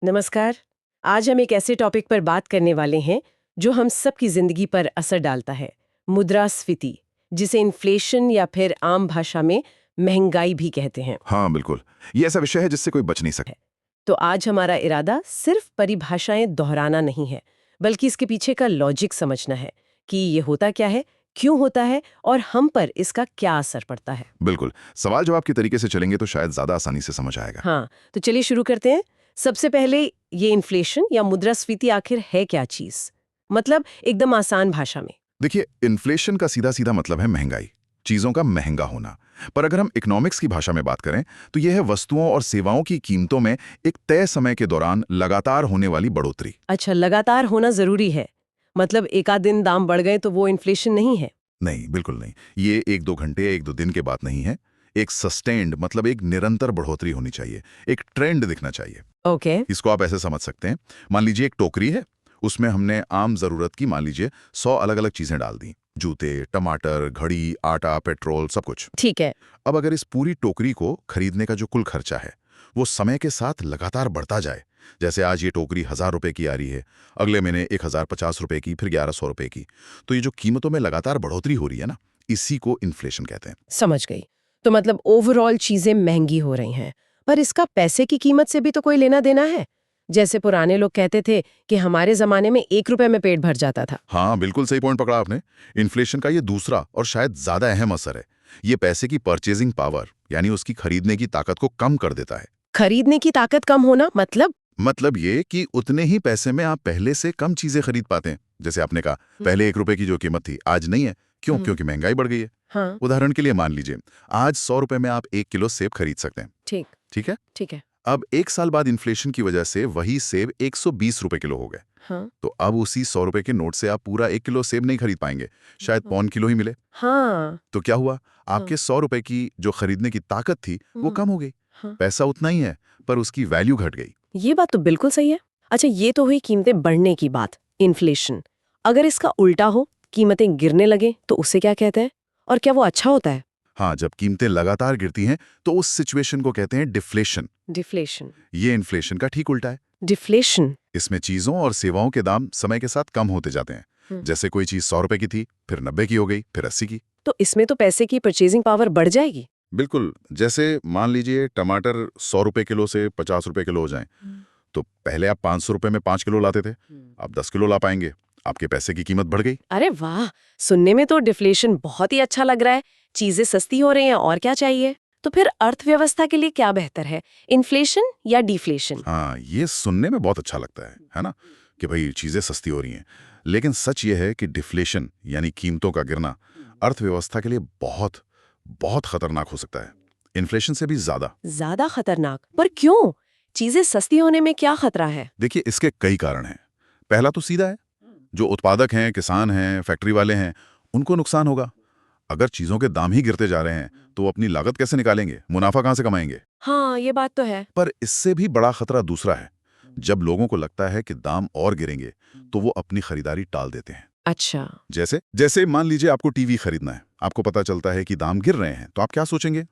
नमस्कार। आज हम एक ऐसे टॉपिक पर बात करने वाले हैं जो हम सब की जिंदगी पर असर डालता है, मुद्रास्फीति, जिसे इन्फ्लेशन या फिर आम भाषा में महंगाई भी कहते हैं। हाँ बिल्कुल। ये ऐसा विषय है जिससे कोई बच नहीं सकता। तो आज हमारा इरादा सिर्फ परिभाषाएं दोहराना नहीं है, बल्कि इसके पीछे का लॉजिक समझना है कि ये होता क्या है, क्यों होता है और हम पर इसका क्या असर पड़ता है। बिल्कुल, सवाल जवाब के तरीके से चलेंगे तो शायद ज्यादा आसानी से समझ आएगा। हाँ, तो चलिए शुरू करते हैं। सबसे पहले, ये इन्फ्लेशन या मुद्रास्फीति आखिर है क्या चीज? मतलब एकदम आसान भाषा में। देखिए, इन्फ्लेशन का सीधा सीधा मतलब है महंगाई, चीजों का महंगा होना। पर अगर हम इकोनॉमिक्स की भाषा में बात करें तो यह है वस्तुओं और सेवाओं की कीमतों में एक तय समय के दौरान लगातार होने वाली बढ़ोतरी। अच्छा, लगातार होना जरूरी है। मतलब एक आध दिन दाम बढ़ गए तो वो इन्फ्लेशन नहीं है? नहीं, बिल्कुल नहीं। ये एक दो घंटे, एक दो दिन के बात नहीं है। एक सस्टेन्ड मतलब एक निरंतर बढ़ोतरी होनी चाहिए, एक ट्रेंड दिखना चाहिए। ओके। इसको आप ऐसे समझ सकते हैं, मान लीजिए एक टोकरी है, उसमें हमने आम जरूरत की मान लीजिए 100 अलग अलग चीजें डाल दी, जूते, टमाटर, घड़ी, आटा, पेट्रोल, सब कुछ। ठीक है। अब अगर इस पूरी टोकरी को खरीदने का जो कुल खर्चा है वो समय के साथ लगातार बढ़ता जाए, जैसे आज ये टोकरी 1000 रुपए की आ रही है, अगले महीने 1050 रुपए की, फिर 1100 रुपए की, तो ये जो कीमतों में लगातार बढ़ोतरी हो रही है ना, इसी को इन्फ्लेशन कहते हैं। समझ गई। तो मतलब ओवरऑल चीजें महंगी हो रही हैं, पर इसका पैसे की कीमत से भी तो कोई लेना देना है। जैसे पुराने लोग कहते थे कि हमारे जमाने में 1 रुपए में पेट भर जाता था। हाँ, बिल्कुल सही पॉइंट पकड़ा आपने। इन्फ्लेशन का ये दूसरा और शायद ज्यादा अहम असर है, ये पैसे की परचेजिंग पावर यानी उसकी खरीदने की ताकत को कम कर देता है। खरीदने की ताकत कम होना मतलब ये कि उतने ही पैसे में आप पहले से कम चीजें खरीद पाते हैं। जैसे आपने कहा, पहले 1 रुपए की जो कीमत थी आज नहीं है। क्यों? क्योंकि महंगाई बढ़ गई है। हाँ। उदाहरण के लिए मान लीजिए, आज 100 रुपए में आप 1 किलो सेब खरीद सकते हैं। ठीक। ठीक है। ठीक है। अब 1 साल बाद इन्फ्लेशन की वजह से वही सेब 120 रुपए किलो हो गए। हाँ। तो अब उसी 100 रुपए के नोट से आप पूरा 1 किलो सेब नहीं खरीद पाएंगे, शायद पौन किलो ही मिले। हाँ। तो क्या हुआ? हाँ। आपके 100 रुपए की जो खरीदने की ताकत थी वो कम हो गई। हाँ। पैसा उतना ही है, पर उसकी वैल्यू घट गई। ये बात तो बिल्कुल सही है। अच्छा, ये तो हुई कीमतें बढ़ने की बात, इन्फ्लेशन। अगर इसका उल्टा हो, कीमतें गिरने लगे, तो उसे क्या कहते हैं? और क्या वो अच्छा होता है? हाँ, जब कीमतें लगातार गिरती हैं तो उस सिचुएशन को कहते हैं डिफ्लेशन। डिफ्लेशन। ये इन्फ्लेशन का ठीक उल्टा है। डिफ्लेशन। इसमें चीजों और सेवाओं के दाम समय के साथ कम होते जाते हैं। जैसे कोई चीज 100 रुपए की थी, फिर 90 की हो गई, फिर 80 की। तो इसमें तो पैसे की परचेजिंग पावर बढ़ जाएगी। बिल्कुल। जैसे मान लीजिए टमाटर 100 रुपए किलो से 50 रुपए किलो हो जाएं, तो पहले आप 500 रुपए में 5 किलो लाते थे, आप 10 किलो ला पाएंगे। आपके पैसे की कीमत बढ़ गई। अरे वाह! सुनने में तो डिफ्लेशन बहुत ही अच्छा लग रहा है। चीजें सस्ती हो रही हैं, और क्या चाहिए? तो फिर अर्थव्यवस्था के लिए क्या बेहतर है, इन्फ्लेशन या डिफ्लेशन? हाँ, ये सुनने में बहुत अच्छा लगता है ना, कि भाई चीजें सस्ती हो रही हैं। लेकिन सच ये है कि डिफ्लेशन यानी कीमतों का गिरना अर्थव्यवस्था के लिए बहुत बहुत खतरनाक हो सकता है, इन्फ्लेशन से भी ज्यादा। ज्यादा खतरनाक? पर क्यों? चीजें सस्ती होने में क्या खतरा है? देखिए, इसके कई कारण हैं। पहला तो सीधा है, जो उत्पादक हैं, किसान हैं, फैक्ट्री वाले हैं, उनको नुकसान होगा। अगर चीजों के दाम ही गिरते जा रहे हैं तो वो अपनी लागत कैसे निकालेंगे, मुनाफा कहां से कमाएंगे? हाँ, ये बात तो है। पर इससे भी बड़ा खतरा दूसरा है। जब लोगों को लगता है कि दाम और गिरेंगे तो वो अपनी खरीदारी टाल देते हैं। अच्छा। जैसे जैसे मान लीजिए आपको टीवी खरीदना है, आपको पता चलता है कि दाम गिर रहे हैं, तो आप क्या सोचेंगे?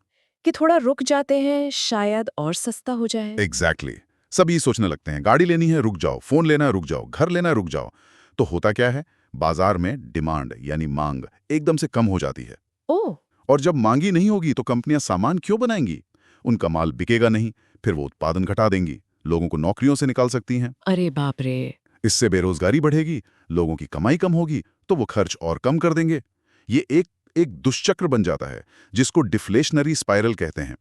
कि थोड़ा रुक जाते हैं, शायद और सस्ता हो जाए। एग्जैक्टली सब ये सोचने लगते हैं, गाड़ी लेनी है रुक जाओ, फोन लेना है रुक जाओ, घर लेना है रुक जाओ। तो होता क्या है, बाजार में डिमांड यानी मांग एकदम से कम हो जाती है। ओह! और जब मांगी नहीं होगी तो कंपनियां सामान क्यों बनाएंगी? उनका माल बिकेगा नहीं, फिर वो उत्पादन घटा देंगी, लोगों को नौकरियों से निकाल सकती हैं। अरे बाप रे! इससे बेरोजगारी बढ़ेगी, लोगों की कमाई कम होगी, तो वो खर्च और कम कर देंगे। ये एक एक दुष्चक्र बन जाता है, जिसको डिफ्लेशनरी स्पाइरल कहते हैं।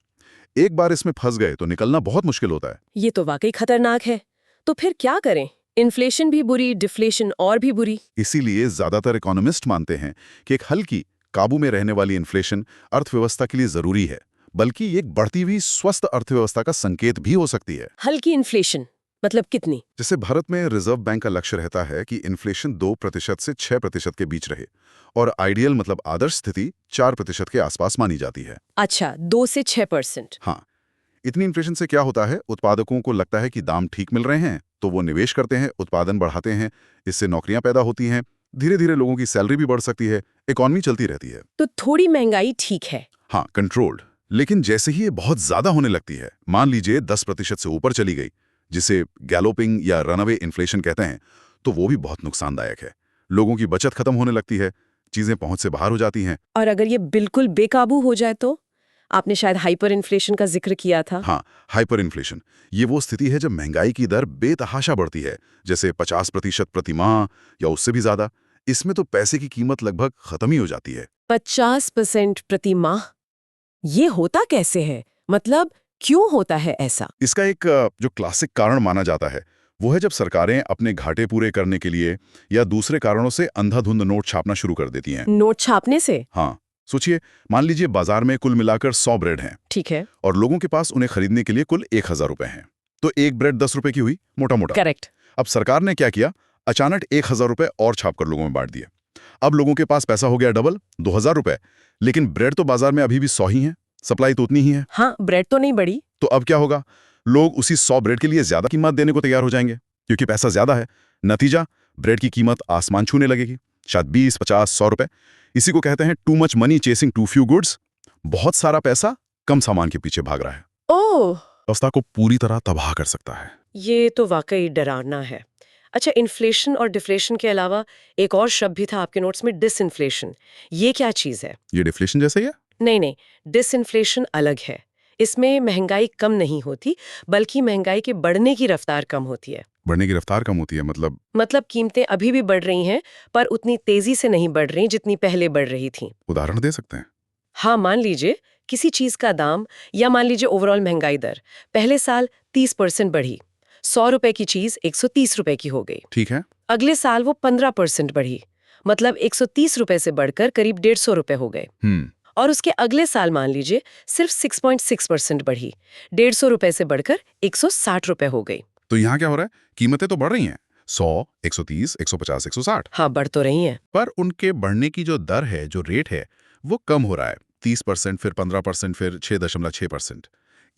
एक बार इसमें फंस गए तो निकलना बहुत मुश्किल होता है। ये तो वाकई खतरनाक है। तो फिर क्या करें? इन्फ्लेशन भी बुरी, डिफ्लेशन और भी बुरी। इसीलिए ज्यादातर इकोनॉमिस्ट मानते हैं कि एक हल्की, काबू में रहने वाली इन्फ्लेशन अर्थव्यवस्था के लिए जरूरी है, बल्कि ये एक बढ़ती हुई स्वस्थ अर्थव्यवस्था का संकेत भी हो सकती है। हल्की इन्फ्लेशन मतलब कितनी? जैसे भारत में रिजर्व बैंक का लक्ष्य रहता है कि इन्फ्लेशन 2% से 6% के बीच रहे, और आइडियल मतलब आदर्श स्थिति 4% के आसपास मानी जाती है। अच्छा, 2 से 6%। हाँ, इतनी इन्फ्लेशन से क्या होता है, उत्पादकों को लगता है कि दाम ठीक मिल रहे हैं, तो वो निवेश करते हैं, उत्पादन बढ़ाते हैं, इससे नौकरियां पैदा होती हैं, धीरे धीरे लोगों की सैलरी भी बढ़ सकती है, इकॉनमी चलती रहती है। तो थोड़ी महंगाई ठीक है। हाँ, कंट्रोल्ड। लेकिन जैसे ही ये बहुत ज्यादा होने लगती है, मान लीजिए 10% से ऊपर चली गई, जिसे गैलोपिंग या रनअवे इन्फ्लेशन कहते हैं, तो वो भी बहुत नुकसानदायक है। लोगों की बचत खत्म होने लगती है, चीजें पहुंच से बाहर हो जाती हैं। और अगर ये बिल्कुल बेकाबू हो जाए तो? आपने शायद हाइपर इन्फ्लेशन का जिक्र किया था। हाँ, हाइपर इन्फ्लेशन ये वो स्थिति है जब महंगाई की दर बेतहाशा बढ़ती है, जैसे 50% प्रति माह या उससे भी ज्यादा। इसमें तो पैसे की कीमत लगभग खत्म ही हो जाती है। 50% प्रति माह? ये होता कैसे है? मतलब क्यों होता है ऐसा? इसका एक जो क्लासिक कारण माना जाता है वो है जब सरकारें अपने घाटे पूरे करने के लिए या दूसरे कारणों से अंधाधुंध नोट छापना शुरू कर देती हैं। नोट छापने से? हाँ, सोचिए, मान लीजिए बाजार में कुल मिलाकर 100 ब्रेड हैं। ठीक है। और लोगों के पास उन्हें खरीदने के लिए कुल 1000 रुपए हैं। तो एक ब्रेड 10 रुपए की हुई, मोटा मोटा। करेक्ट। अब सरकार ने क्या किया, अचानक 1000 रुपए और छापकर लोगों में बांट दिए। अब लोगों के पास पैसा हो गया डबल, 2000 रुपए। लेकिन ब्रेड तो बाजार में अभी भी 100 ही है, सप्लाई तो उतनी ही है। हाँ, ब्रेड तो नहीं बढ़ी। तो अब क्या होगा, लोग उसी 100 ब्रेड के लिए ज्यादा कीमत देने को तैयार हो जाएंगे क्योंकि पैसा ज्यादा है। नतीजा, ब्रेड की कीमत आसमान छूने लगेगी, शायद 20, 50, 100 रुपए। इसी को कहते हैं too much money chasing too few goods. बहुत सारा पैसा कम सामान के पीछे भाग रहा है। ओह, व्यवस्था को पूरी तरह तबाह कर सकता है। ये तो वाकई डरावना है। अच्छा, इन्फ्लेशन और डिफ्लेशन के अलावा एक और शब्द भी था आपके नोट्स में, डिसइन्फ्लेशन। ये क्या चीज है? ये डिफ्लेशन जैसे ही है? नहीं, डिसइन्फ्लेशन अलग है। इसमें महंगाई कम नहीं होती, बल्कि महंगाई के बढ़ने की रफ्तार कम होती है। बढ़ने की रफ्तार कम होती है मतलब कीमतें अभी भी बढ़ रही हैं, पर उतनी तेजी से नहीं बढ़ रही जितनी पहले बढ़ रही थीं। उदाहरण दे सकते हैं? हाँ, मान लीजिए किसी चीज का दाम, या मान लीजिए ओवरऑल महंगाई दर पहले साल 30% बढ़ी, 100 रुपए की चीज 130 रुपए की हो गई। ठीक है। अगले साल वो 15% बढ़ी, मतलब 130 रुपए से बढ़कर करीब 150 रुपए हो गए। और उसके अगले साल मान लीजिए सिर्फ 6.6% बढ़ी, 150 रुपए से बढ़कर 160 रुपए हो गई। तो यहाँ क्या हो रहा है, कीमतें तो बढ़ रही हैं, 100, 130, 150, 160। हाँ, बढ़ तो रही हैं। पर उनके बढ़ने की जो दर है, जो रेट है, वो कम हो रहा है। 30%, फिर 15%, फिर 6.6%।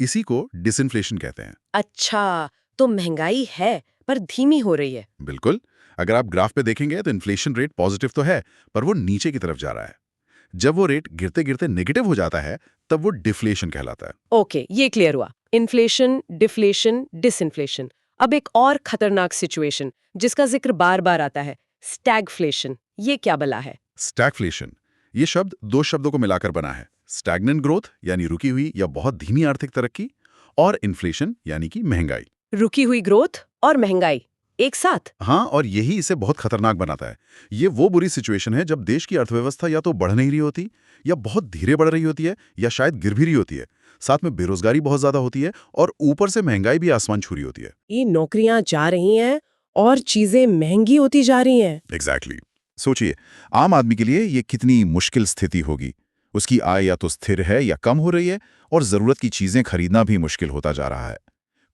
इसी को डिसइन्फ्लेशन कहते हैं। अच्छा, तो महंगाई है पर धीमी हो रही है। बिल्कुल। अगर आप ग्राफ पे देखेंगे तो इन्फ्लेशन रेट पॉजिटिव तो है, पर वो नीचे की तरफ जा रहा है। जब वो रेट गिरते गिरते नेगेटिव हो जाता है, तब वो डिफ्लेशन कहलाता है। ओके, ये क्लियर हुआ। Inflation, deflation, disinflation. अब एक और खतरनाक सिचुएशन जिसका जिक्र बार बार आता है, स्टैगफ्लेशन। ये क्या बला है? स्टैगफ्लेशन ये शब्द दो शब्दों को मिलाकर बना है। स्टैग्नेंट ग्रोथ यानी रुकी हुई या बहुत धीमी आर्थिक तरक्की, और इन्फ्लेशन यानी कि महंगाई। रुकी हुई ग्रोथ और महंगाई एक साथ? हाँ, और यही इसे बहुत खतरनाक बनाता है। ये वो बुरी सिचुएशन है जब देश की अर्थव्यवस्था या तो बढ़ नहीं रही होती, या बहुत धीरे बढ़ रही होती है, या शायद गिर भी रही होती है। साथ में बेरोजगारी बहुत ज्यादा होती है, और ऊपर से महंगाई भी आसमान छू रही होती है। ये नौकरियां जा रही हैं और चीजें महंगी होती जा रही हैं। एग्जैक्टली। सोचिए, आम आदमी के लिए ये कितनी मुश्किल स्थिति होगी। उसकी आय या तो स्थिर है या कम हो रही है, और जरूरत की चीजें खरीदना भी मुश्किल होता जा रहा है।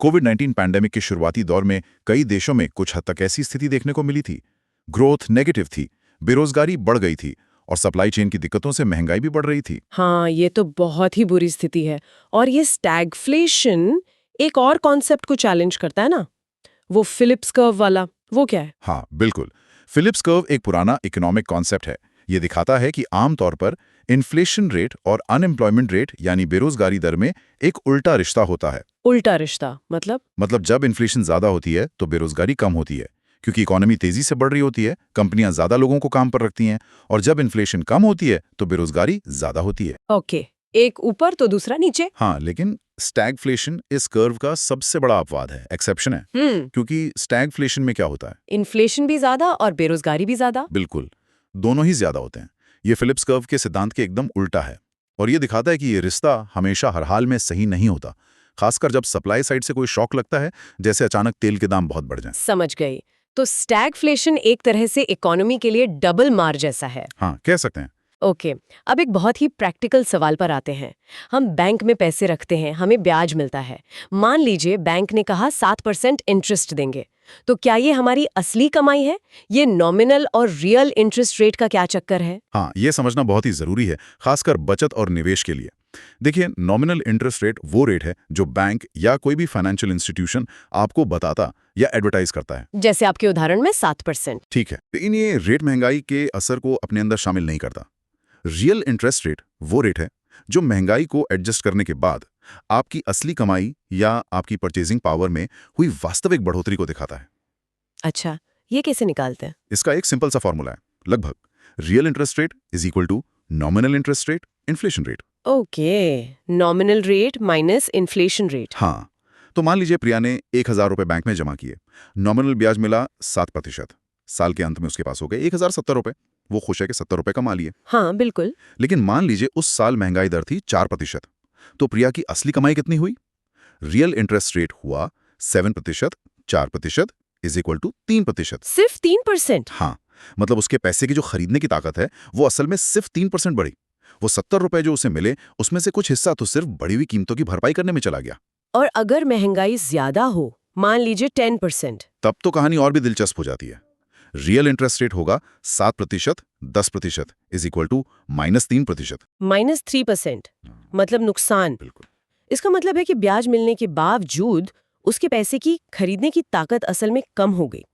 कोविड-19 पैंडेमिक के शुरुआती दौर में कई देशों में कुछ हद तक ऐसी स्थिति देखने को मिली थी। ग्रोथ नेगेटिव थी, बेरोजगारी बढ़ गई थी, और सप्लाई चेन की दिक्कतों से महंगाई भी बढ़ रही थी। हाँ, ये तो बहुत ही बुरी स्थिति है। और ये स्टैगफ्लेशन एक और कॉन्सेप्ट को चैलेंज करता है ना, वो फिलिप्स कर्व वाला। वो क्या है? हाँ, बिल्कुल। फिलिप्स कर्व एक पुराना इकोनॉमिक कॉन्सेप्ट है। ये दिखाता है कि आमतौर पर इन्फ्लेशन रेट और अनएम्प्लॉयमेंट रेट यानी बेरोजगारी दर में एक उल्टा रिश्ता होता है। उल्टा रिश्ता मतलब जब इन्फ्लेशन ज्यादा होती है तो बेरोजगारी कम होती है, क्योंकि इकोनॉमी तेजी से बढ़ रही होती है, कंपनियां ज्यादा लोगों को काम पर रखती हैं, और जब इन्फ्लेशन कम होती है तो बेरोजगारी ज्यादा होती है। ओके, एक ऊपर तो दूसरा नीचे। हाँ, लेकिन स्टैगफ्लेशन इस कर्व का सबसे बड़ा अपवाद है, एक्सेप्शन है। क्योंकि स्टैगफ्लेशन में क्या होता है, इन्फ्लेशन भी ज्यादा और बेरोजगारी भी ज्यादा। बिल्कुल, दोनों ही ज्यादा होते हैं। ये फिलिप्स कर्व के सिद्धांत के एकदम उल्टा है, और ये दिखाता है कि ये रिश्ता हमेशा हर हाल में सही नहीं होता, खासकर जब सप्लाई साइड से कोई शॉक लगता है, जैसे अचानक तेल के दाम बहुत बढ़ जाएं। समझ गई। तो स्टैगफ्लेशन एक तरह से इकोनॉमी के लिए डबल मार जैसा है। हाँ, कह सकते हैं। ओके, अब एक बहुत ही प्रैक्टिकल सवाल पर आते हैं। हम बैंक में पैसे रखते हैं, हमें ब्याज मिलता है। मान लीजिए बैंक ने कहा 7% इंटरेस्ट देंगे, तो क्या ये हमारी असली कमाई है? ये नॉमिनल और रियल इंटरेस्ट रेट का क्या चक्कर है? हाँ, ये समझना बहुत ही जरूरी है, खासकर बचत और निवेश के लिए। देखिए, नॉमिनल इंटरेस्ट रेट वो रेट है जो बैंक या कोई भी फाइनेंशियल इंस्टीट्यूशन आपको बताता या एडवर्टाइज करता है। जैसे आपके उदाहरण में 7%। ठीक है, लेकिन ये रेट महंगाई के असर को अपने अंदर शामिल नहीं करता। रियल इंटरेस्ट रेट वो रेट है जो महंगाई को एडजस्ट करने के बाद आपकी असली कमाई या आपकी परचेजिंग पावर में हुई वास्तविक बढ़ोतरी को दिखाता है। अच्छा, ये कैसे निकालते हैं? इसका एक सिंपल सा फॉर्मूला है, लगभग real interest rate is equal to nominal interest rate inflation rate. Okay, nominal rate minus inflation rate. हाँ, तो मान लीजिए प्रिया ने 1,000 रुपए बैंक में जमा किए, नॉमिनल ब्याज मिला 7%। साल के अंत में उसके पास हो गए 1,070 रुपए। वो खुश है कि 70 रुपए कमा लिए। हाँ, बिल्कुल। लेकिन मान लीजिए उस साल महंगाई दर थी 4%। तो प्रिया की असली कमाई कितनी हुई? रियल इंटरेस्ट रेट हुआ 7%, 4% इज इक्वल टू 3%। सिर्फ 3%? हाँ, मतलब उसके पैसे की जो खरीदने की ताकत है वो असल में सिर्फ 3% बढ़ी। वो 70 रुपए जो उसे मिले उसमें से कुछ हिस्सा तो सिर्फ बढ़ी हुई कीमतों की भरपाई करने में चला गया। और अगर महंगाई ज्यादा हो, मान लीजिए 10%? तब तो कहानी और भी दिलचस्प हो जाती है। रियल इंटरेस्ट रेट होगा 7%, 10% इज इक्वल टू -3%। -3%? मतलब नुकसान। बिल्कुल। इसका मतलब है कि ब्याज मिलने के बावजूद उसके पैसे की खरीदने की ताकत असल में कम हो गई।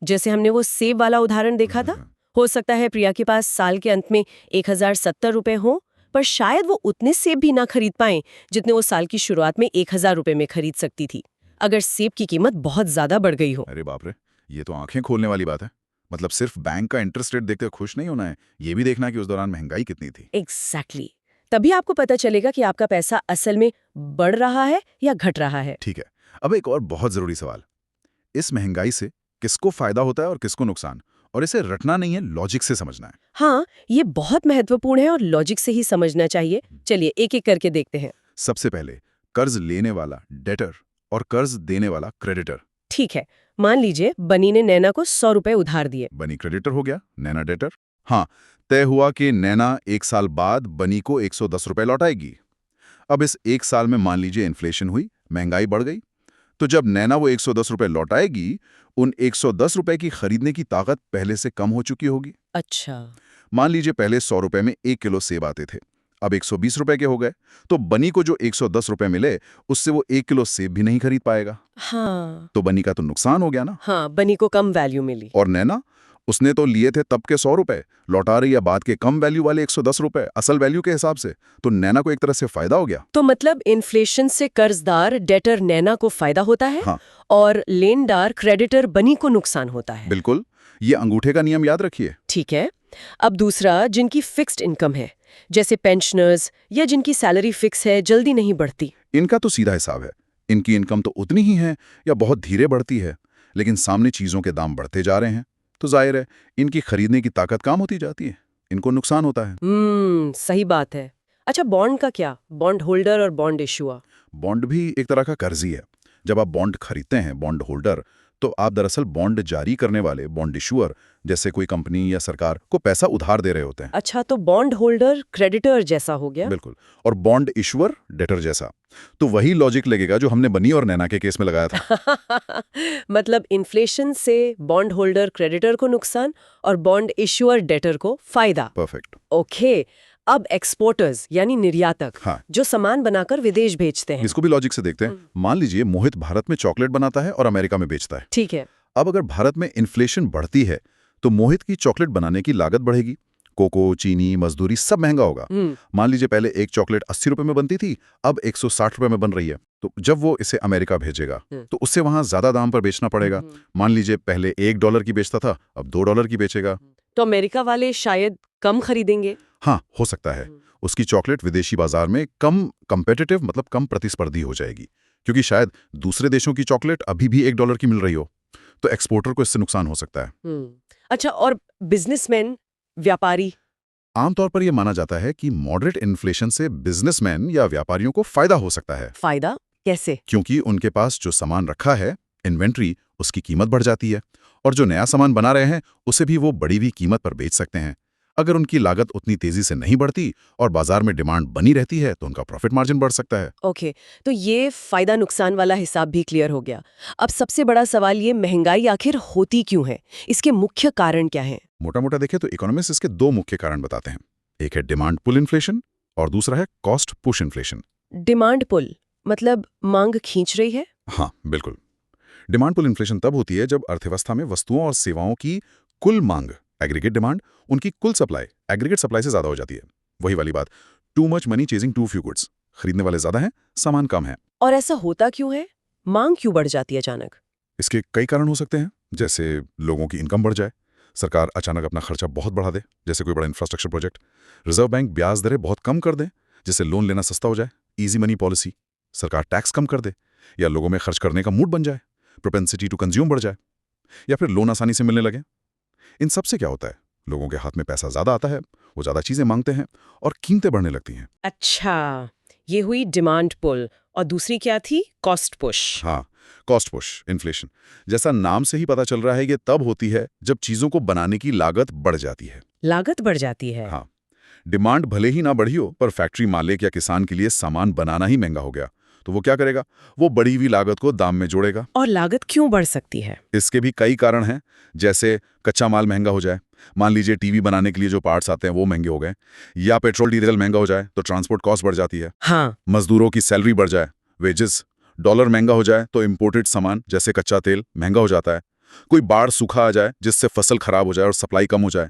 जैसे हमने वो सेब वाला उदाहरण देखा था। हो सकता है प्रिया के पास साल के अंत में 1,070 रुपए हो, पर शायद वो उतने सेब भी ना खरीद पाए जितने वो साल की शुरुआत में 1,000 रुपए में खरीद सकती थी, अगर सेब की कीमत बहुत ज्यादा बढ़ गई हो। अरे बाप रे, ये तो आंखें खोलने वाली बात है। मतलब सिर्फ बैंक का इंटरेस्ट रेट देखकर खुश नहीं होना है, ये भी देखना कि उस दौरान महंगाई कितनी थी। एग्जैक्टली। तभी आपको पता चलेगा कि आपका पैसा असल में बढ़ रहा है या घट रहा है। ठीक है, अब एक और बहुत जरूरी सवाल, इस महंगाई से किसको फायदा होता है और किसको नुकसान? और इसे रटना नहीं है, लॉजिक से समझना है। हाँ, ये बहुत महत्वपूर्ण है और लॉजिक से ही समझना चाहिए। चलिए एक एक करके देखते हैं। सबसे पहले कर्ज लेने वाला डेटर और कर्ज देने वाला क्रेडिटर। ठीक है, मान लीजिए बनी ने नैना को 100 रुपए उधार दिए। बनी क्रेडिटर हो गया, नैना डेटर। हाँ, तय हुआ कि नैना 1 साल बाद बनी को 110 रुपए लौटाएगी। अब इस 1 साल में मान लीजिए इन्फ्लेशन हुई, महंगाई बढ़ गई। तो जब नैना वो 110 रुपए लौटाएगी, उन 110 रुपए की खरीदने की ताकत पहले से कम हो चुकी होगी। अच्छा। मान लीजिए पहले 100 रुपए में 1 किलो सेब आते थे, अब 120 रुपए के हो गए। तो बनी को जो 110 रुपए मिले, उससे वो 1 किलो सेब भी नहीं खरीद पाएगा। हाँ। तो बनी का तो नुकसान हो गया ना। हाँ, बनी को कम वैल्यू मिली। और नैना, उसने तो लिए थे तब के 100 रुपए, लौटा रही है बाद के कम वैल्यू वाले 110 रुपए असल वैल्यू के हिसाब से। तो नैना को एक तरह से फायदा हो गया। तो मतलब इन्फ्लेशन से कर्जदार डेटर नैना को फायदा होता है। हाँ। और लेनदार क्रेडिटर बनी को नुकसान होता है। बिल्कुल, ये अंगूठे का नियम याद रखिए। ठीक है। अब दूसरा, जिनकी फिक्स्ड इनकम है, जैसे पेंशनर्स या जिनकी सैलरी फिक्स है, जल्दी नहीं बढ़ती। इनका तो सीधा हिसाब है, इनकी इनकम तो उतनी ही है या बहुत धीरे बढ़ती है, लेकिन सामने चीजों के दाम बढ़ते जा रहे हैं, तो जाहिर है इनकी खरीदने की ताकत कम होती जाती है, इनको नुकसान होता है। सही बात है। अच्छा, बॉन्ड का क्या? बॉन्ड होल्डर और बॉन्ड इशुआ। बॉन्ड भी एक तरह का कर्ज ही है। जब आप बॉन्ड खरीदते हैं, बॉन्ड होल्डर, तो आप दरअसल बॉन्ड जारी करने वाले बॉन्ड इशुअर जैसे कोई कंपनी या सरकार को पैसा उधार दे रहे होते हैं। अच्छा, तो बॉन्ड होल्डर क्रेडिटर जैसा हो गया। बिल्कुल, और बॉन्ड इशुअर डेटर जैसा। तो वही लॉजिक लगेगा जो हमने बनी और नैना के केस में लगाया था। मतलब इन्फ्लेशन से बॉन्ड होल्डर क्रेडिटर को नुकसान और बॉन्ड इशुअर डेटर को फायदा। परफेक्ट। ओके। अब एक्सपोर्टर्स यानी निर्यातक, हाँ, जो सामान बनाकर विदेश भेजते हैं। इसको भी लॉजिक से देखते हैं। मान लीजिए मोहित भारत में चॉकलेट बनाता है और अमेरिका में बेचता है। ठीक है। अब अगर भारत में इन्फ्लेशन बढ़ती है तो मोहित की चॉकलेट बनाने की लागत बढ़ेगी, कोको, चीनी, मजदूरी सब महंगा होगा। मान लीजिए पहले एक चॉकलेट 80 रुपए में बनती थी, अब 160 रुपए में बन रही है। तो जब वो इसे अमेरिका भेजेगा तो उससे वहां ज्यादा दाम पर बेचना पड़ेगा। मान लीजिए पहले $1 की बेचता था, अब $2 की बेचेगा। तो अमेरिका वाले शायद कम खरीदेंगे। हाँ, हो सकता है उसकी चॉकलेट विदेशी बाजार में कम कंपेटिटिव, मतलब कम प्रतिस्पर्धी हो जाएगी, क्योंकि शायद दूसरे देशों की चॉकलेट अभी भी $1 की मिल रही हो। तो एक्सपोर्टर को इससे नुकसान हो सकता है। अच्छा, और बिजनेसमैन, व्यापारी? आमतौर पर यह माना जाता है कि मॉडरेट इन्फ्लेशन से बिजनेसमैन या व्यापारियों को फायदा हो सकता है। फायदा कैसे? क्योंकि उनके पास जो सामान रखा है, इन्वेंट्री, उसकी कीमत बढ़ जाती है, और जो नया सामान बना रहे हैं उसे भी वो बढ़ी हुई कीमत पर बेच सकते हैं। अगर उनकी लागत उतनी तेजी से नहीं बढ़ती और बाजार में डिमांड बनी रहती है तो उनका प्रॉफिट मार्जिन बढ़ सकता है। ओके, तो ये फायदा नुकसान वाला हिसाब भी क्लियर हो गया। अब सबसे बड़ा सवाल, ये महंगाई आखिर होती क्यों है? इसके मुख्य कारण क्या हैं? मोटा मोटा देखें तो इकोनॉमिस्ट इसके 2 मुख्य कारण बताते हैं। एक है डिमांड पुल इन्फ्लेशन और दूसरा है cost push inflation. Demand pull मतलब मांग खींच रही है? हाँ, बिल्कुल। डिमांड पुल इन्फ्लेशन तब होती है जब अर्थव्यवस्था में वस्तुओं और सेवाओं की कुल मांग, एग्रीगेट डिमांड, उनकी कुल सप्लाई, एग्रीगेट सप्लाई से ज्यादा हो जाती है। वही वाली बात, too much money chasing too few goods. खरीदने वाले ज्यादा हैं, सामान कम है। और ऐसा होता क्यों है? मांग क्यों बढ़ जाती है अचानक? इसके कई कारण हो सकते हैं, जैसे लोगों की इनकम बढ़ जाए, सरकार अचानक अपना खर्चा बहुत बढ़ा दे, जैसे कोई बड़ा इंफ्रास्ट्रक्चर प्रोजेक्ट, रिजर्व बैंक ब्याज दरें बहुत कम कर दे, जिससे लोन लेना सस्ता हो जाए, इजी मनी पॉलिसी, सरकार टैक्स कम कर दे, या लोगों में खर्च करने का मूड बन जाए, प्रोपेंसिटी टू कंज्यूम बढ़ जाए, या फिर लोन आसानी से मिलने लगे। इन सब से क्या होता है, लोगों के हाथ में पैसा ज्यादा आता है, वो ज्यादा चीजें मांगते हैं और कीमतें बढ़ने लगती हैं। अच्छा, ये हुई डिमांड पुल, और दूसरी क्या थी? Cost push. हाँ, कॉस्ट पुश, इन्फ्लेशन। जैसा नाम से ही पता चल रहा है, ये तब होती है जब चीजों को बनाने की लागत बढ़ जाती है। लागत बढ़ जाती है। हाँ, डिमांड भले ही ना बढ़ी हो, पर फैक्ट्री मालिक या किसान के लिए सामान बनाना ही महंगा हो गया, तो वो क्या करेगा? वो बढ़ी हुई लागत को दाम में जोड़ेगा। और लागत क्यों बढ़ सकती है? इसके भी कई कारण हैं, जैसे कच्चा माल महंगा हो जाए, मान लीजिए टीवी बनाने के लिए जो पार्ट्स आते हैं वो महंगे हो गए, या पेट्रोल डीजल महंगा हो जाए तो ट्रांसपोर्ट कॉस्ट बढ़ जाती है। हाँ। मजदूरों की सैलरी बढ़ जाए, वेजेस, डॉलर महंगा हो जाए तो इंपोर्टेड सामान जैसे कच्चा तेल महंगा हो जाता है। कोई बाढ़ सूखा आ जाए जिससे फसल खराब हो जाए और सप्लाई कम हो जाए।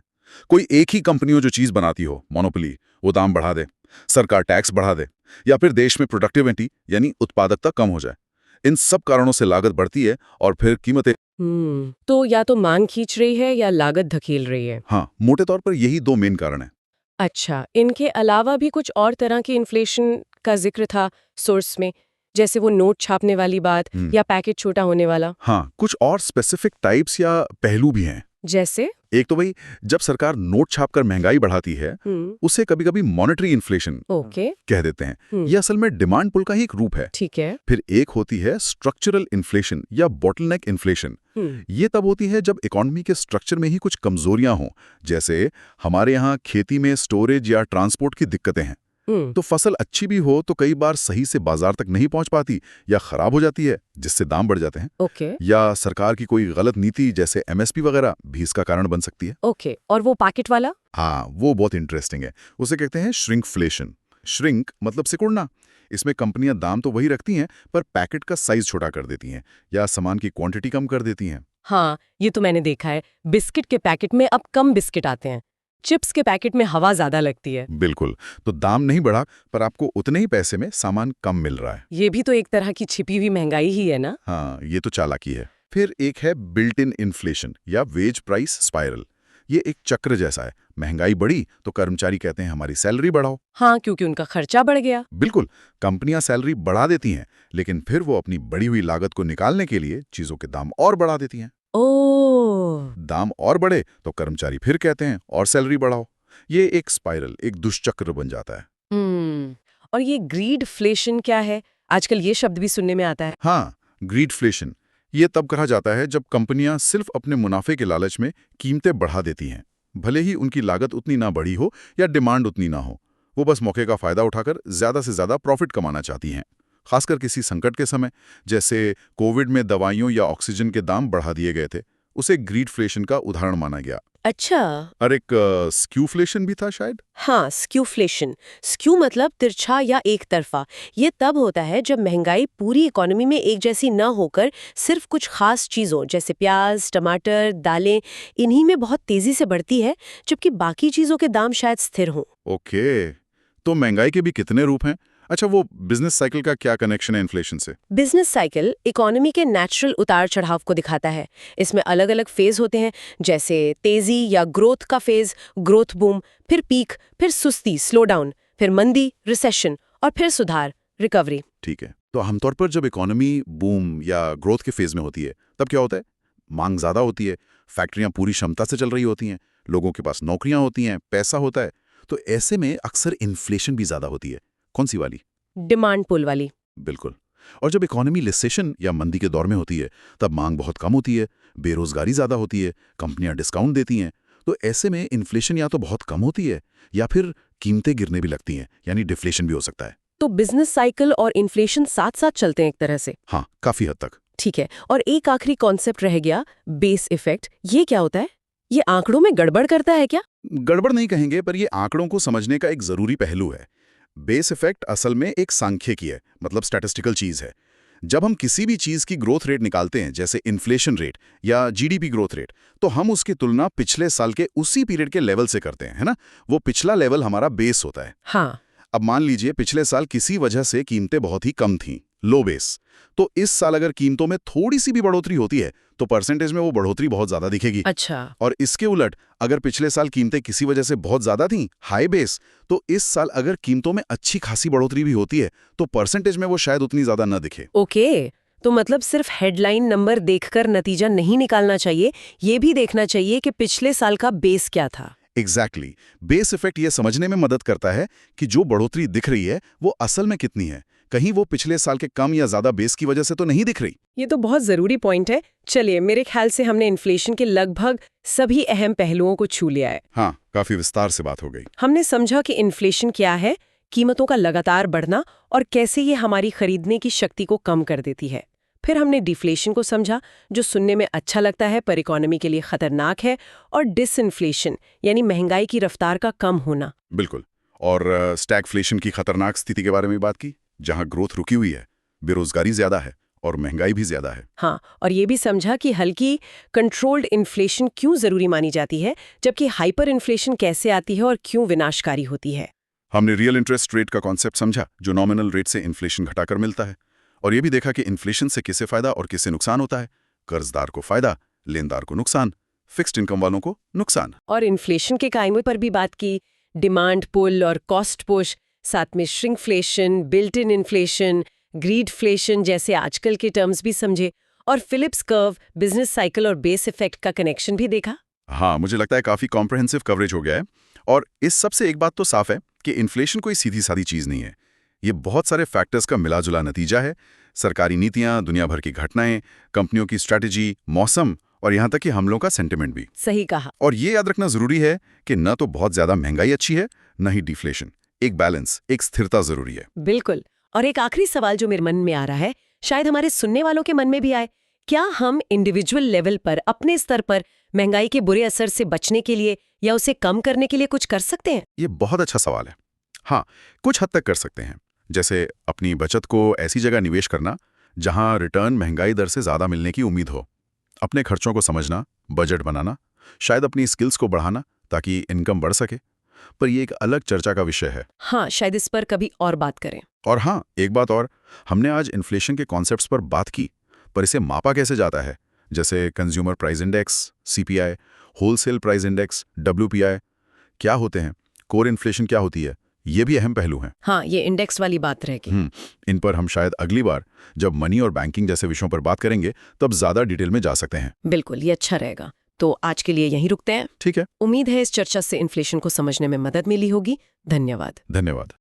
कोई एक ही कंपनी जो चीज बनाती हो, मोनोपोली, वो दाम बढ़ा दे, सरकार टैक्स बढ़ा दे, या फिर देश में प्रोडक्टिविटी यानी उत्पादकता कम हो जाए। इन सब कारणों से लागत बढ़ती है और फिर कीमतें। तो या तो मांग खींच रही है या लागत धकेल रही है। हाँ, मोटे तौर पर यही दो मेन कारण हैं। अच्छा, इनके अलावा भी कुछ और तरह की इन्फ्लेशन का जिक्र था सोर्स में, जैसे वो नोट छापने वाली बात या पैकेट छोटा होने वाला। हाँ, कुछ और स्पेसिफिक टाइप्स या पहलू भी हैं। जैसे? एक तो भाई, जब सरकार नोट छापकर महंगाई बढ़ाती है, उसे कभी कभी मॉनेटरी इन्फ्लेशन ओके। कह देते हैं। ये असल में डिमांड पुल का ही एक रूप है। ठीक है। फिर एक होती है स्ट्रक्चरल इन्फ्लेशन या बॉटलनेक इन्फ्लेशन। ये तब होती है जब इकोनॉमी के स्ट्रक्चर में ही कुछ कमजोरियां हों, जैसे हमारे यहाँ खेती में स्टोरेज या ट्रांसपोर्ट की दिक्कतें हैं। तो फसल अच्छी भी हो तो कई बार सही से बाजार तक नहीं पहुंच पाती या खराब हो जाती है, जिससे दाम बढ़ जाते हैं। ओके। या सरकार की कोई गलत नीति जैसे एमएसपी वगैरह भी इसका कारण बन सकती है। ओके, और वो पैकेट वाला? हाँ, वो बहुत इंटरेस्टिंग है। उसे कहते हैं श्रिंकफ्लेशन। श्रिंक मतलब सिकुड़ना। इसमें कंपनियां दाम तो वही रखती हैं, पर पैकेट का साइज छोटा कर देती हैं या सामान की क्वांटिटी कम कर देती हैं। हाँ, ये तो मैंने देखा है। बिस्किट के पैकेट में अब कम बिस्किट आते हैं, चिप्स के पैकेट में हवा ज्यादा लगती है। बिल्कुल, तो दाम नहीं बढ़ा, पर आपको उतने ही पैसे में सामान कम मिल रहा है। ये भी तो एक तरह की छिपी हुई महंगाई ही है ना? हाँ, ये तो चालाकी है। फिर एक है बिल्ट इन इन्फ्लेशन या वेज प्राइस स्पाइरल। ये एक चक्र जैसा है। महंगाई बढ़ी तो कर्मचारी कहते हैं हमारी सैलरी बढ़ाओ। हाँ, क्योंकि उनका खर्चा बढ़ गया। बिल्कुल, कंपनियां सैलरी बढ़ा देती हैं, लेकिन फिर वो अपनी बढ़ी हुई लागत को निकालने के लिए चीजों के दाम और बढ़ा देती हैं। ओह। दाम और बढ़े तो कर्मचारी फिर कहते हैं और सैलरी बढ़ाओ। ये एक स्पाइरल, एक दुष्चक्र बन जाता है। और ये ग्रीडफ्लेशन क्या है? आजकल ये शब्द भी सुनने में आता है। हाँ, ग्रीडफ्लेशन ये तब कहा जाता है जब कंपनियां सिर्फ अपने मुनाफे के लालच में कीमतें बढ़ा देती हैं, भले ही उनकी लागत उतनी ना बढ़ी हो या डिमांड उतनी ना हो। वो बस मौके का फायदा उठाकर ज्यादा से ज्यादा प्रॉफिट कमाना चाहती हैं। खासकर किसी संकट के समय, जैसे कोविड में दवाइयों या ऑक्सीजन के दाम बढ़ा दिए गए थे, उसे ग्रीडफ्लेशन का उदाहरण माना गया। अच्छा। और एक स्क्यूफ्लेशन भी था शायद। हाँ, स्क्यूफ्लेशन। स्क्यू मतलब तिरछा या एक तरफा। ये तब होता है जब महंगाई पूरी इकोनॉमी में एक जैसी न होकर सिर्फ कुछ खास चीजों जैसे प्याज, टमाटर, दालें, इन्हीं में बहुत तेजी से बढ़ती है, जबकि बाकी चीजों के दाम शायद स्थिर हों। ओके, तो महंगाई के भी कितने रूप हैं? अच्छा, वो बिजनेस साइकिल का क्या कनेक्शन है इन्फ्लेशन से? बिजनेस साइकिल इकोनॉमी के नेचुरल उतार चढ़ाव को दिखाता है। इसमें अलग अलग फेज होते हैं, जैसे तेजी या ग्रोथ का फेज, ग्रोथ बूम, फिर पीक, फिर सुस्ती, स्लो डाउन, फिर मंदी, रिसेशन, और फिर सुधार, रिकवरी। ठीक है, तो आमतौर पर जब इकोनॉमी बूम या ग्रोथ के फेज में होती है, तब क्या होता है? मांग ज्यादा होती है, फैक्ट्रियां पूरी क्षमता से चल रही होती हैं, लोगों के पास नौकरियां होती हैं, पैसा होता है। तो ऐसे में अक्सर इन्फ्लेशन भी ज्यादा होती है। कौन सी वाली? डिमांड पुल वाली। बिल्कुल। और जब इकोनॉमी रिसेशन या मंदी के दौर में होती है, तब मांग बहुत कम होती है, बेरोजगारी ज्यादा होती है, कंपनियां डिस्काउंट देती हैं। तो ऐसे में इन्फ्लेशन या तो बहुत कम होती है या फिर कीमतें गिरने भी लगती हैं, यानी डिफ्लेशन भी हो सकता है। तो बिजनेस साइकिल और इन्फ्लेशन साथ साथ चलते हैं एक तरह से। हाँ, काफी हद तक। ठीक है, और एक आखिरी कॉन्सेप्ट रह गया, बेस इफेक्ट। ये क्या होता है? ये आंकड़ों में गड़बड़ करता है क्या? गड़बड़ नहीं कहेंगे, पर ये आंकड़ों को समझने का एक जरूरी पहलू है। बेस इफेक्ट असल में एक सांख्यिकी है, मतलब स्टैटिस्टिकल चीज है। जब हम किसी भी चीज की ग्रोथ रेट निकालते हैं, जैसे इन्फ्लेशन रेट या जीडीपी ग्रोथ रेट, तो हम उसकी तुलना पिछले साल के उसी पीरियड के लेवल से करते हैं, है ना? वो पिछला लेवल हमारा बेस होता है। हाँ। अब मान लीजिए पिछले साल किसी वजह से कीमतें बहुत ही कम थीं, लो बेस। तो इस साल अगर कीमतों में थोड़ी सी भी बढ़ोतरी होती है तो परसेंटेज में वो बढ़ोतरी बहुत ज्यादा दिखेगी। अच्छा। और इसके उलट अगर पिछले साल कीमतें किसी वजह से बहुत ज्यादा थीं, हाई बेस, तो इस साल अगर कीमतों में अच्छी खासी बढ़ोतरी भी होती है तो परसेंटेज में वो शायद उतनी ज्यादा न दिखे। ओके, तो मतलब सिर्फ हेडलाइन नंबर देखकर नतीजा नहीं निकालना चाहिए, ये भी देखना चाहिए कि पिछले साल का बेस क्या था। एग्जैक्टली बेस इफेक्ट ये समझने में मदद करता है कि जो बढ़ोतरी दिख रही है वो असल में कितनी है, कहीं वो पिछले साल के कम या ज्यादा बेस की वजह से तो नहीं दिख रही। ये तो बहुत जरूरी पॉइंट है। चलिए, मेरे ख्याल से हमने इन्फ्लेशन के लगभग सभी अहम पहलुओं को छू लिया है। हाँ, काफी विस्तार से बात हो गई। हमने समझा कि इन्फ्लेशन क्या है, कीमतों का लगातार बढ़ना और कैसे ये हमारी खरीदने की शक्ति को कम कर देती है। फिर हमने डिफ्लेशन को समझा, जो सुनने में अच्छा लगता है पर इकोनॉमी के लिए खतरनाक है, और डिसइन्फ्लेशन यानी महंगाई की रफ्तार का कम होना। बिल्कुल। और स्टैगफ्लेशन की खतरनाक स्थिति के बारे में बात की, जहां ग्रोथ रुकी हुई है, बेरोजगारी ज्यादा है और महंगाई भी ज्यादा है। हाँ, और ये भी समझा कि हल्की कंट्रोल्ड इन्फ्लेशन क्यों जरूरी मानी जाती है, जबकि हाइपर इन्फ्लेशन कैसे आती है और क्यों विनाशकारी होती है। हमने रियल इंटरेस्ट रेट का कॉन्सेप्ट समझा, जो नॉमिनल रेट से इन्फ्लेशन घटाकर मिलता है, और ये भी देखा कि इन्फ्लेशन से किसे फायदा और किसे नुकसान होता है। कर्जदार को फायदा, लेनदार को नुकसान, फिक्स्ड इनकम वालों को नुकसान। और इन्फ्लेशन के कायमों पर भी बात की, डिमांड पुल और कॉस्ट पुश, साथ में श्रिंकफ्लेशन, बिल्ट इन इन्फ्लेशन, ग्रीडफ्लेशन जैसे आजकल के टर्म्स भी समझे, और फिलिप्स कर्व, बिजनेस साइकिल और बेस इफेक्ट का कनेक्शन भी देखा। हाँ, मुझे लगता है काफी कॉम्प्रहेंसिव कवरेज हो गया है। और इस सब से एक बात तो साफ है कि इन्फ्लेशन कोई सीधी सादी चीज नहीं है। ये बहुत सारे फैक्टर्स का मिलाजुला नतीजा है। सरकारी नीतियां, दुनिया भर की घटनाएं, कंपनियों की स्ट्रैटेजी, मौसम और यहाँ तक कि हमलों का सेंटिमेंट भी। सही कहा। और ये याद रखना जरूरी है कि न तो बहुत ज्यादा महंगाई अच्छी है, न ही डिफ्लेशन। एक बैलेंस, एक स्थिरता जरूरी है। बिल्कुल। और एक आखिरी सवाल जो मेरे मन में आ रहा है, शायद हमारे सुनने वालों के मन में भी आए, क्या हम इंडिविजुअल लेवल पर अपने स्तर पर महंगाई के बुरे असर से बचने के लिए या उसे कम करने के लिए कुछ कर सकते हैं? ये बहुत अच्छा सवाल है। हाँ, कुछ हद तक कर सकते हैं। जैसे अपनी बचत को ऐसी जगह निवेश करना जहां रिटर्न महंगाई दर से ज्यादा मिलने की उम्मीद हो, अपने खर्चों को समझना, बजट बनाना, शायद अपनी स्किल्स को बढ़ाना ताकि इनकम बढ़ सके। पर ये एक अलग चर्चा का विषय है। हाँ, शायद इस पर कभी और बात करें। और हाँ, एक बात और, हमने आज इन्फ्लेशन के कॉन्सेप्ट्स पर बात की, पर इसे मापा कैसे जाता है, जैसे consumer price index, CPI, wholesale price index, WPI क्या होते हैं, कोर इन्फ्लेशन क्या होती है, ये भी अहम पहलू हैं। हाँ, ये इंडेक्स वाली बात रहेगी। इन पर हम शायद अगली बार जब मनी और बैंकिंग जैसे विषयों पर बात करेंगे तब ज्यादा डिटेल में जा सकते हैं। बिल्कुल, ये अच्छा रहेगा। तो आज के लिए यहीं रुकते हैं। ठीक है। उम्मीद है इस चर्चा से इन्फ्लेशन को समझने में मदद मिली होगी। धन्यवाद। धन्यवाद।